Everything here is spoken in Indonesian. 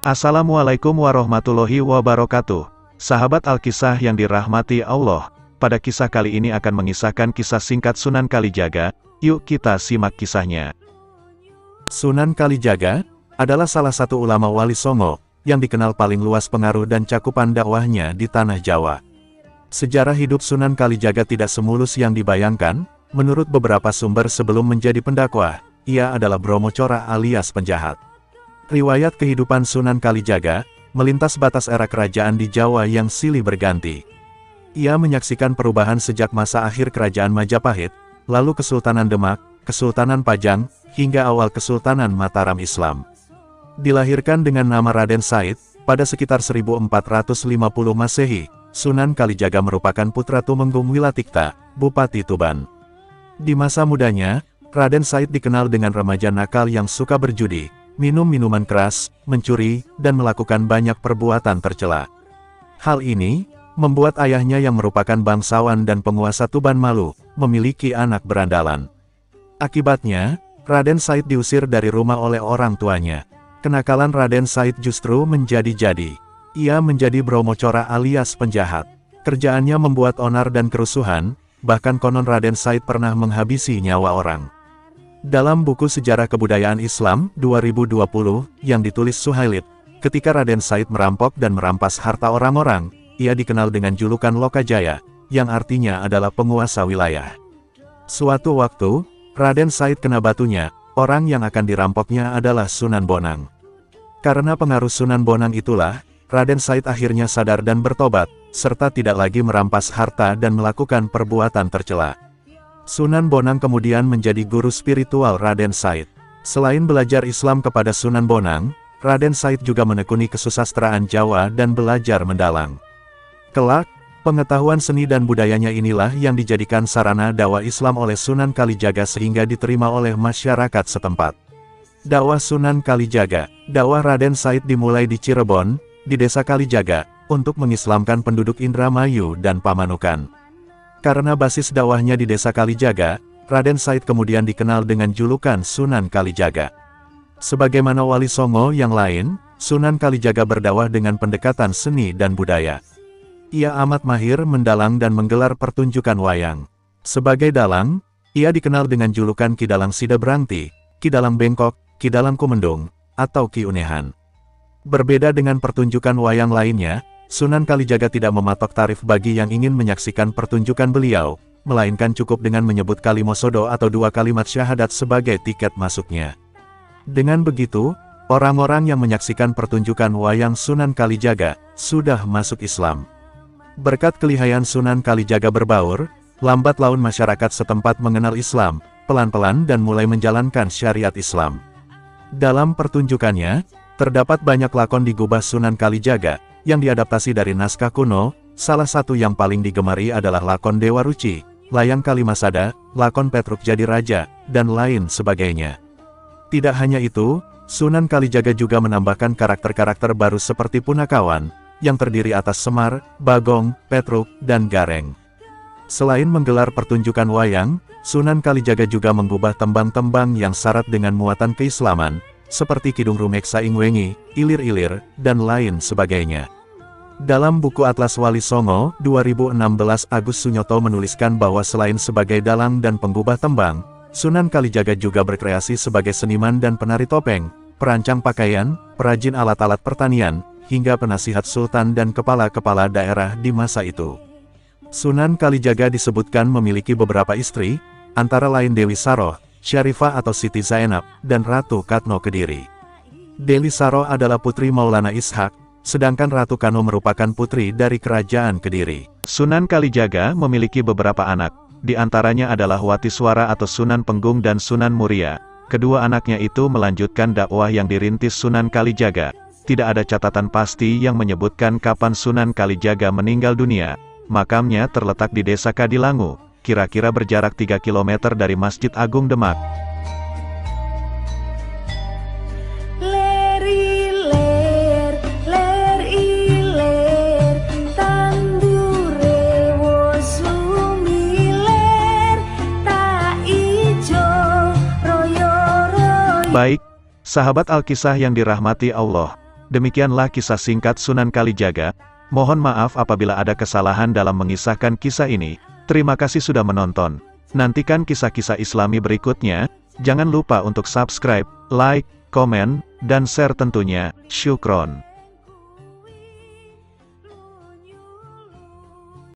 Assalamualaikum warahmatullahi wabarakatuh. Sahabat Alkisah yang dirahmati Allah, pada kisah kali ini akan mengisahkan kisah singkat Sunan Kalijaga. Yuk kita simak kisahnya. Sunan Kalijaga adalah salah satu ulama Wali Songo yang dikenal paling luas pengaruh dan cakupan dakwahnya di tanah Jawa. Sejarah hidup Sunan Kalijaga tidak semulus yang dibayangkan. Menurut beberapa sumber sebelum menjadi pendakwah, ia adalah Bromo Cora alias penjahat. Riwayat kehidupan Sunan Kalijaga melintas batas era kerajaan di Jawa yang silih berganti. Ia menyaksikan perubahan sejak masa akhir kerajaan Majapahit, lalu Kesultanan Demak, Kesultanan Pajang, hingga awal Kesultanan Mataram Islam. Dilahirkan dengan nama Raden Said, pada sekitar 1450 Masehi, Sunan Kalijaga merupakan putra Tumenggung Wilatikta, Bupati Tuban. Di masa mudanya, Raden Said dikenal dengan remaja nakal yang suka berjudi, minum minuman keras, mencuri, dan melakukan banyak perbuatan tercela. Hal ini membuat ayahnya yang merupakan bangsawan dan penguasa Tuban malu, memiliki anak berandalan. Akibatnya, Raden Said diusir dari rumah oleh orang tuanya. Kenakalan Raden Said justru menjadi-jadi. Ia menjadi Bromo Cora alias penjahat. Kerjaannya membuat onar dan kerusuhan, bahkan konon Raden Said pernah menghabisi nyawa orang. Dalam buku Sejarah Kebudayaan Islam 2020 yang ditulis Suhailid, ketika Raden Said merampok dan merampas harta orang-orang, ia dikenal dengan julukan Lokajaya, yang artinya adalah penguasa wilayah. Suatu waktu, Raden Said kena batunya, orang yang akan dirampoknya adalah Sunan Bonang. Karena pengaruh Sunan Bonang itulah, Raden Said akhirnya sadar dan bertobat, serta tidak lagi merampas harta dan melakukan perbuatan tercela. Sunan Bonang kemudian menjadi guru spiritual Raden Said. Selain belajar Islam kepada Sunan Bonang, Raden Said juga menekuni kesusastraan Jawa dan belajar mendalang. Kelak, pengetahuan seni dan budayanya inilah yang dijadikan sarana dakwah Islam oleh Sunan Kalijaga sehingga diterima oleh masyarakat setempat. Dakwah Sunan Kalijaga, dakwah Raden Said dimulai di Cirebon, di Desa Kalijaga, untuk mengislamkan penduduk Indramayu dan Pamanukan. Karena basis dakwahnya di Desa Kalijaga, Raden Said kemudian dikenal dengan julukan Sunan Kalijaga. Sebagaimana Wali Songo yang lain, Sunan Kalijaga berdakwah dengan pendekatan seni dan budaya. Ia amat mahir mendalang dan menggelar pertunjukan wayang. Sebagai dalang, ia dikenal dengan julukan Ki Dalang Sidabranti, Ki Dalang Bengkok, Ki Dalang Kumendung, atau Ki Unehan. Berbeda dengan pertunjukan wayang lainnya, Sunan Kalijaga tidak mematok tarif bagi yang ingin menyaksikan pertunjukan beliau, melainkan cukup dengan menyebut kalimosodo atau 2 kalimat syahadat sebagai tiket masuknya. Dengan begitu, orang-orang yang menyaksikan pertunjukan wayang Sunan Kalijaga, sudah masuk Islam. Berkat kelihayan Sunan Kalijaga berbaur, lambat laun masyarakat setempat mengenal Islam, pelan-pelan dan mulai menjalankan syariat Islam. Dalam pertunjukannya, terdapat banyak lakon digubah Sunan Kalijaga, yang diadaptasi dari naskah kuno. Salah satu yang paling digemari adalah lakon Dewa Ruci, Layang Kalimasada, lakon Petruk Jadi Raja, dan lain sebagainya. Tidak hanya itu, Sunan Kalijaga juga menambahkan karakter-karakter baru seperti Punakawan, yang terdiri atas Semar, Bagong, Petruk, dan Gareng. Selain menggelar pertunjukan wayang, Sunan Kalijaga juga mengubah tembang-tembang yang syarat dengan muatan keislaman, seperti Kidung Rumeksa Ingwengi, Ilir-Ilir, dan lain sebagainya. Dalam buku Atlas Wali Songo, 2016 Agus Sunyoto menuliskan bahwa selain sebagai dalang dan penggubah tembang, Sunan Kalijaga juga berkreasi sebagai seniman dan penari topeng, perancang pakaian, perajin alat-alat pertanian, hingga penasihat sultan dan kepala-kepala daerah di masa itu. Sunan Kalijaga disebutkan memiliki beberapa istri, antara lain Dewi Saroh, Syarifah atau Siti Zainab, dan Ratu Katno Kediri. Dewi Saroh adalah putri Maulana Ishak, sedangkan Ratu Kano merupakan putri dari Kerajaan Kediri. Sunan Kalijaga memiliki beberapa anak, di antaranya adalah Wati Suara atau Sunan Penggung dan Sunan Muria. Kedua anaknya itu melanjutkan dakwah yang dirintis Sunan Kalijaga. Tidak ada catatan pasti yang menyebutkan kapan Sunan Kalijaga meninggal dunia. Makamnya terletak di Desa Kadilangu, kira-kira berjarak 3 km dari Masjid Agung Demak. Baik, sahabat Alkisah yang dirahmati Allah, Demikianlah kisah singkat Sunan Kalijaga. Mohon maaf apabila ada kesalahan dalam mengisahkan kisah ini. Terima kasih sudah menonton. Nantikan kisah-kisah Islami berikutnya. Jangan lupa untuk subscribe, like, komen, dan share tentunya. Syukron.